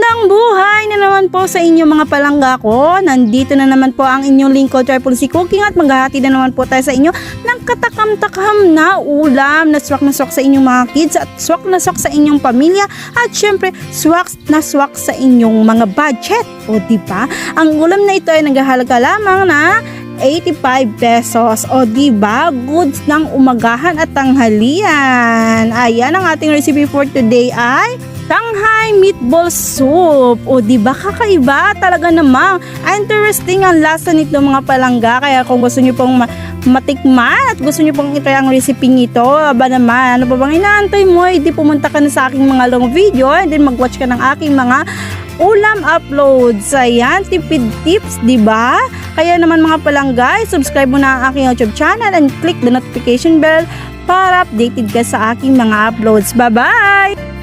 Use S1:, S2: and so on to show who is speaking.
S1: Magandang buhay na naman po sa inyong mga palangga ko. Nandito na naman po ang inyong lingkod, Triple C Cooking, at maghahati na naman po tayo sa inyo ng katakam-takam na ulam na swak sa inyong mga kids at swak na swak sa inyong pamilya at syempre swak na swak sa inyong mga budget. O diba? Ang ulam na ito ay naghahalaga lamang na 85 pesos. O diba? Goods ng umagahan at tanghalian. Ayan, ang ating recipe for today ay Shanghai meatball soup. O diba, kakaiba talaga namang. Interesting ang lasa nito mga palangga. Kaya kung gusto nyo pong matikman at gusto nyo pong itry ang recipe nito, aba naman, ano pa bang inaantay mo? Hindi pumunta ka na sa aking mga long video and then mag-watch ka ng aking mga ulam uploads. Ayan, tipid tips, diba? Kaya naman mga palangga, subscribe mo na ang aking YouTube channel and click the notification bell para updated ka sa aking mga uploads. Bye-bye!